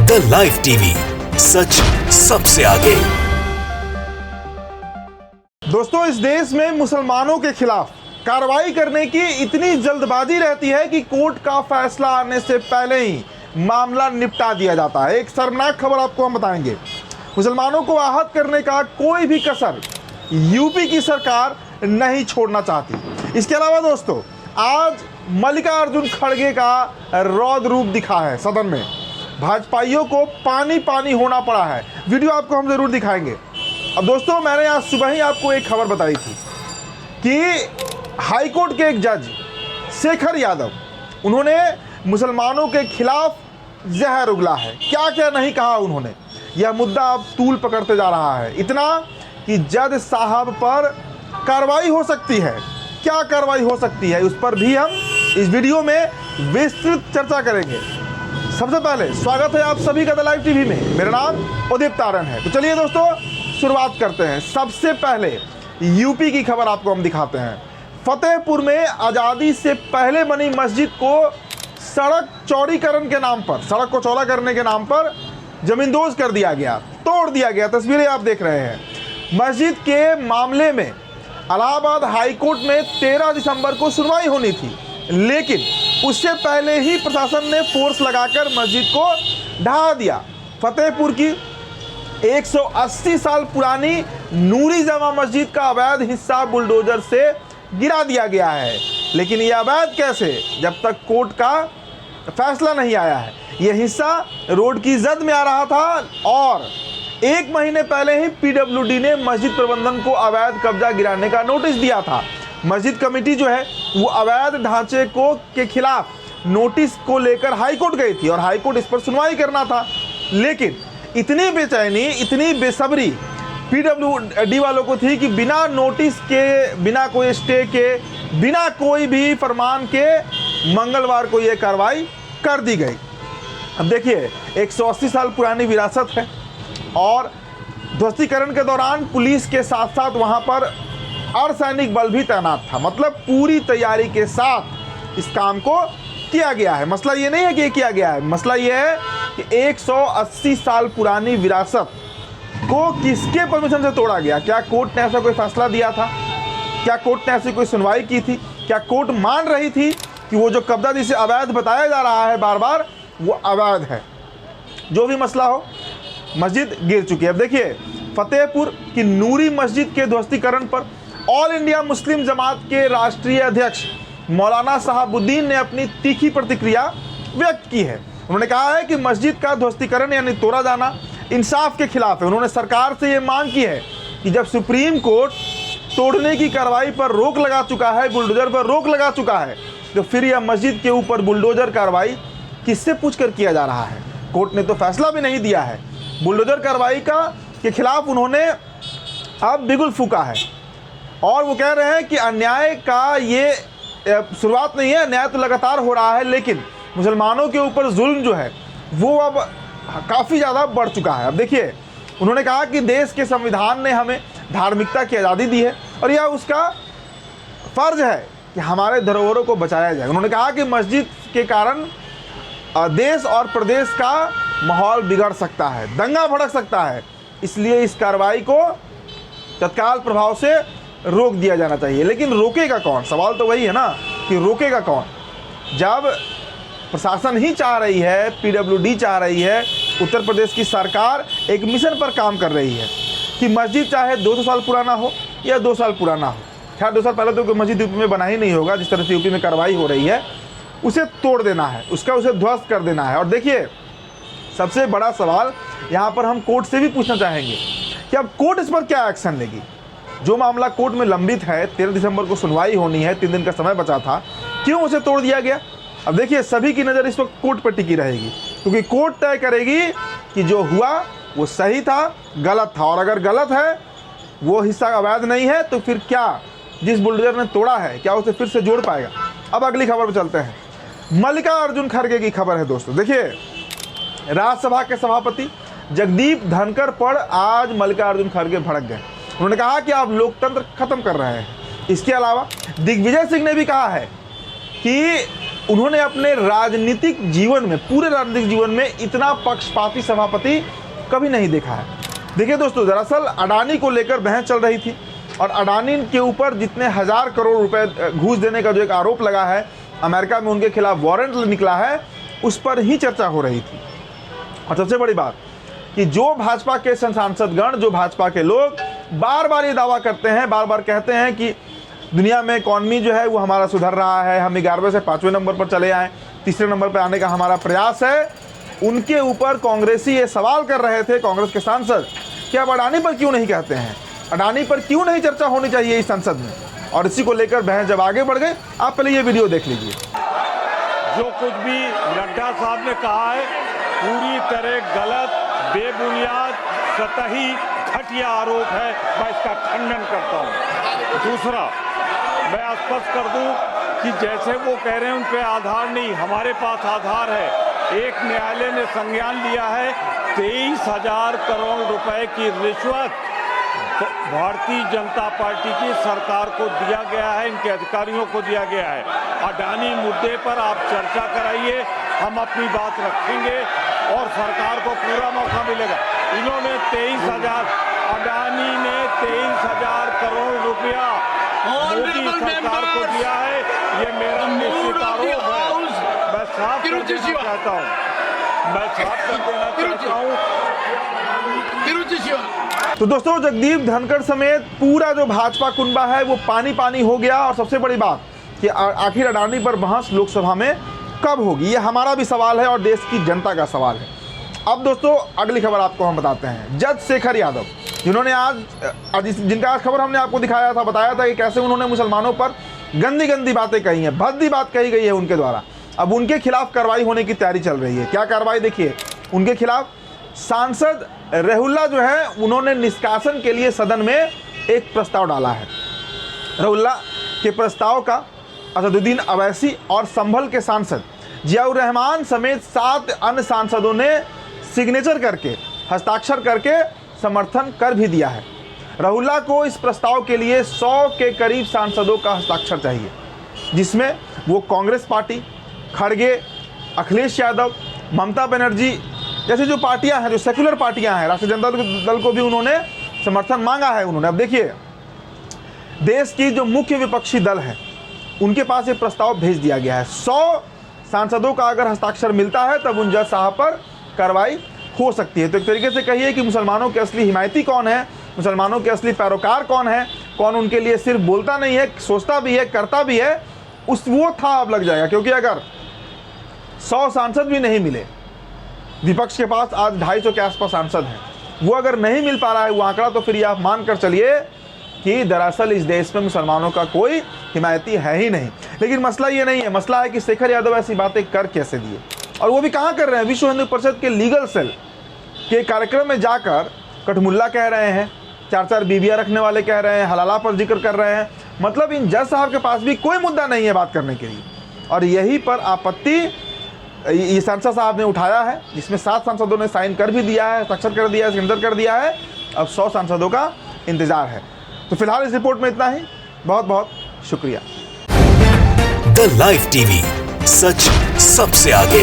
The live TV, सच सबसे आगे। दोस्तों, इस देश में मुसलमानों के खिलाफ कार्रवाई करने की इतनी जल्दबाजी रहती है कि कोर्ट का फैसला आने से पहले ही मामला निपटा दिया जाता है। एक शर्मनाक खबर आपको हम बताएंगे। मुसलमानों को आहत करने का कोई भी कसर यूपी की सरकार नहीं छोड़ना चाहती। इसके अलावा दोस्तों, आज मल्लिकार्जुन खड़गे का रौद्र रूप दिखा है सदन में। भाजपाइयों को पानी पानी होना पड़ा है। वीडियो आपको हम जरूर दिखाएंगे। अब दोस्तों, मैंने आज सुबह ही आपको एक खबर बताई थी कि हाईकोर्ट के एक जज शेखर यादव, उन्होंने मुसलमानों के खिलाफ जहर उगला है। क्या क्या नहीं कहा उन्होंने। यह मुद्दा अब तूल पकड़ते जा रहा है, इतना कि जज साहब पर कार्रवाई हो सकती है। क्या कार्रवाई हो सकती है, उस पर भी हम इस वीडियो में विस्तृत चर्चा करेंगे। सबसे पहले स्वागत है आप सभी का द लाइव टीवी में। मेरा नाम उदित तारण है। तो चलिए दोस्तों, शुरुआत करते हैं। सबसे पहले यूपी की खबर आपको हम दिखाते हैं। फतेहपुर में आज़ादी से पहले बनी मस्जिद को सड़क चौड़ीकरण के नाम पर, सड़क को चौड़ा करने के नाम पर जमींदोज कर दिया गया, तोड़ दिया गया। तस्वीरें आप देख रहे हैं। मस्जिद के मामले में इलाहाबाद हाईकोर्ट में 13 दिसंबर को सुनवाई होनी थी, लेकिन उससे पहले ही प्रशासन ने फोर्स लगाकर मस्जिद को ढहा दिया। फतेहपुर की 180 साल पुरानी नूरी जमा मस्जिद का अवैध हिस्सा बुलडोजर से गिरा दिया गया है। लेकिन यह अवैध कैसे, जब तक कोर्ट का फैसला नहीं आया है। यह हिस्सा रोड की जद में आ रहा था और 1 महीने पहले ही पीडब्ल्यूडी ने मस्जिद प्रबंधन को अवैध कब्जा गिराने का नोटिस दिया था। मस्जिद कमेटी जो है वो अवैध ढांचे के खिलाफ नोटिस को लेकर हाईकोर्ट गई थी और हाईकोर्ट इस पर सुनवाई करना था। लेकिन इतनी बेचैनी, इतनी बेसब्री पीडब्ल्यूडी वालों को थी कि बिना नोटिस के, बिना कोई स्टे के, बिना कोई भी फरमान के मंगलवार को यह कार्रवाई कर दी गई। अब देखिए, 180 साल पुरानी विरासत है और ध्वस्तीकरण के दौरान पुलिस के साथ साथ वहाँ पर अर्धसैनिक बल भी तैनात था। मतलब पूरी तैयारी के साथ इस काम को किया गया है। मसला ये नहीं है कि किया गया है, मसला ये है कि 180 साल पुरानी विरासत को किसके परमिशन से तोड़ा गया। क्या कोर्ट ने ऐसा कोई फैसला दिया था? क्या कोर्ट ने ऐसी कोई सुनवाई की थी? क्या कोर्ट मान रही थी कि वो जो कब्जा जिसे अवैध बताया जा रहा है बार बार, वो अवैध है? जो भी मसला हो, मस्जिद गिर चुकी है। अब देखिए, फतेहपुर की नूरी मस्जिद के ध्वस्तीकरण पर ऑल इंडिया मुस्लिम जमात के राष्ट्रीय अध्यक्ष मौलाना साहबुद्दीन ने अपनी तीखी प्रतिक्रिया व्यक्त की है। उन्होंने कहा है कि मस्जिद का ध्वस्तीकरण यानी तोड़ा जाना इंसाफ के खिलाफ है। उन्होंने सरकार से ये मांग की है कि जब सुप्रीम कोर्ट तोड़ने की कार्रवाई पर रोक लगा चुका है, बुलडोजर पर रोक लगा चुका है, तो फिर यह मस्जिद के ऊपर बुलडोजर कार्रवाई किससे पूछकर किया जा रहा है? कोर्ट ने तो फैसला भी नहीं दिया है। बुलडोजर कार्रवाई के खिलाफ उन्होंने अब बिगुल फूका है और वो कह रहे हैं कि अन्याय का ये शुरुआत नहीं है, न्याय तो लगातार हो रहा है, लेकिन मुसलमानों के ऊपर जुल्म जो है वो अब काफ़ी ज़्यादा बढ़ चुका है। अब देखिए, उन्होंने कहा कि देश के संविधान ने हमें धार्मिकता की आज़ादी दी है और यह उसका फ़र्ज है कि हमारे धरोहरों को बचाया जाए। उन्होंने कहा कि मस्जिद के कारण देश और प्रदेश का माहौल बिगड़ सकता है, दंगा भड़क सकता है, इसलिए इस कार्रवाई को तत्काल प्रभाव से रोक दिया जाना चाहिए। लेकिन रोकेगा कौन? सवाल तो वही है ना कि रोकेगा कौन, जब प्रशासन ही चाह रही है, पीडब्ल्यूडी चाह रही है, उत्तर प्रदेश की सरकार एक मिशन पर काम कर रही है कि मस्जिद चाहे 200 साल पुराना हो या 2 साल पुराना हो। खैर, 2 साल पहले तो कोई मस्जिद यूपी में बना ही नहीं होगा। जिस तरह से यूपी में कार्रवाई हो रही है, उसे तोड़ देना है, उसे ध्वस्त कर देना है। और देखिए, सबसे बड़ा सवाल यहाँ पर हम कोर्ट से भी पूछना चाहेंगे कि अब कोर्ट इस पर क्या एक्शन लेगी। जो मामला कोर्ट में लंबित है, 13 दिसंबर को सुनवाई होनी है, 3 दिन का समय बचा था, क्यों उसे तोड़ दिया गया? अब देखिए, सभी की नज़र इस वक्त कोर्ट पर टिकी रहेगी, क्योंकि कोर्ट तय करेगी कि जो हुआ वो सही था, गलत था। और अगर गलत है, वो हिस्सा अवैध नहीं है, तो फिर क्या जिस बुलडोजर ने तोड़ा है, क्या उसे फिर से जोड़ पाएगा? अब अगली खबर पर चलते हैं। मल्लिकार्जुन खड़गे की खबर है दोस्तों। देखिए, राज्यसभा के सभापति जगदीप धनखड़ पर आज मल्लिकार्जुन खड़गे भड़क गए। उन्होंने कहा कि आप लोकतंत्र खत्म कर रहे हैं। इसके अलावा दिग्विजय सिंह ने भी कहा है कि उन्होंने अपने राजनीतिक जीवन में, पूरे राजनीतिक जीवन में इतना पक्षपाती सभापति कभी नहीं देखा है। देखिए दोस्तों, दरअसल अडानी को लेकर बहस चल रही थी और अडानी के ऊपर जितने 1000 करोड़ रुपए घूस देने का जो एक आरोप लगा है, अमेरिका में उनके खिलाफ वारंट निकला है, उस पर ही चर्चा हो रही थी। और सबसे बड़ी बात कि जो भाजपा के सांसदगण, जो भाजपा के लोग बार बार ये दावा करते हैं, बार बार कहते हैं कि दुनिया में इकॉनमी जो है वो हमारा सुधर रहा है, हम 11वें से 5वें नंबर पर चले आए, तीसरे नंबर पर आने का हमारा प्रयास है, उनके ऊपर कांग्रेसी ये सवाल कर रहे थे, कांग्रेस के सांसद, कि आप अडानी पर क्यों नहीं कहते हैं, अडानी पर क्यों नहीं चर्चा होनी चाहिए इस संसद में। और इसी को लेकर बहस जब आगे बढ़ गए, आप पहले ये वीडियो देख लीजिए। जो कुछ भी नड्डा साहब ने कहा है पूरी तरह गलत, बेबुनियाद, सतही, घटिया आरोप है, मैं इसका खंडन करता हूं। दूसरा, मैं स्पष्ट कर दूं कि जैसे वो कह रहे हैं उन पे आधार नहीं, हमारे पास आधार है। एक न्यायालय ने संज्ञान लिया है 23,000 करोड़ रुपए की रिश्वत भारतीय जनता पार्टी की सरकार को दिया गया है, इनके अधिकारियों को दिया गया है। अडानी मुद्दे पर आप चर्चा कराइए, हम अपनी बात रखेंगे और सरकार को पूरा मौका मिलेगा। इन्होंने 23,000, अडानी ने 23,000 करोड़ रुपया मोदी सरकार को दिया है, ये मेरा निश्चित आरोप है। मैं साफ कर देना चाहता हूँ, मैं साफ कर देना चाहता हूँ। तो दोस्तों, जगदीप धनखड़ समेत पूरा जो भाजपा कुनबा है वो पानी पानी हो गया। और सबसे बड़ी बात कि आखिर अडानी पर बहस लोकसभा में कब होगी, ये हमारा भी सवाल है और देश की जनता का सवाल है। अब दोस्तों, अगली खबर आपको हम बताते हैं। जज शेखर यादव, जिन्होंने आज जिनका आज खबर हमने आपको दिखाया था, बताया था कि कैसे उन्होंने मुसलमानों पर गंदी गंदी बातें कही हैं, भद्दी बात कही गई है उनके द्वारा। अब उनके खिलाफ कार्रवाई होने की तैयारी चल रही है। क्या कार्रवाई, देखिए, उनके खिलाफ सांसद रहुल्ला जो है, उन्होंने निष्कासन के लिए सदन में एक प्रस्ताव डाला है। रहुल्ला के प्रस्ताव का असदुद्दीन अवैसी और संभल के सांसद जियाउर रहमान समेत 7 अन्य सांसदों ने सिग्नेचर करके, हस्ताक्षर करके समर्थन कर भी दिया है। रहुल्ला को इस प्रस्ताव के लिए 100 के करीब सांसदों का हस्ताक्षर चाहिए, जिसमें वो कांग्रेस पार्टी, खड़गे, अखिलेश यादव, ममता बनर्जी जैसे जो पार्टियां हैं, जो सेक्युलर पार्टियां हैं, राष्ट्रीय जनता दल को भी उन्होंने समर्थन मांगा है उन्होंने। अब देखिए, देश की जो मुख्य विपक्षी दल है उनके पास ये प्रस्ताव भेज दिया गया है। 100 सांसदों का अगर हस्ताक्षर मिलता है तब उन जज साहब पर कार्रवाई हो सकती है। तो एक तरीके से कहिए कि मुसलमानों के असली हिमायती कौन है, मुसलमानों के असली पैरोकार कौन है, कौन उनके लिए सिर्फ बोलता नहीं है, सोचता भी है, करता भी है, वो था अब लग जाएगा। क्योंकि अगर 100 सांसद भी नहीं मिले, विपक्ष के पास आज 250 के आसपास सांसद हैं, वो अगर नहीं मिल पा रहा है वो आंकड़ा, तो फिर ये आप मान कर चलिए कि दरअसल इस देश में मुसलमानों का कोई हिमायती है ही नहीं। लेकिन मसला ये नहीं है, मसला है कि शेखर यादव ऐसी बातें कर कैसे दिए, और वो भी कहाँ कर रहे हैं। विश्व हिंदू परिषद के लीगल सेल के कार्यक्रम में जाकर कठमुल्ला कह रहे हैं, 4-4 बीबियाँ रखने वाले कह रहे हैं, हलाला पर जिक्र कर रहे हैं। मतलब इन जज साहब के पास भी कोई मुद्दा नहीं है बात करने के लिए। और यही पर आपत्ति ये सांसद साहब ने उठाया है, जिसमें 7 सांसदों ने साइन कर भी दिया है, हस्ताक्षर कर दिया है, सिग्नेचर कर दिया है। अब 100 सांसदों का इंतजार है। तो फिलहाल इस रिपोर्ट में इतना ही। बहुत बहुत शुक्रिया। द लाइव टीवी, सच सबसे आगे।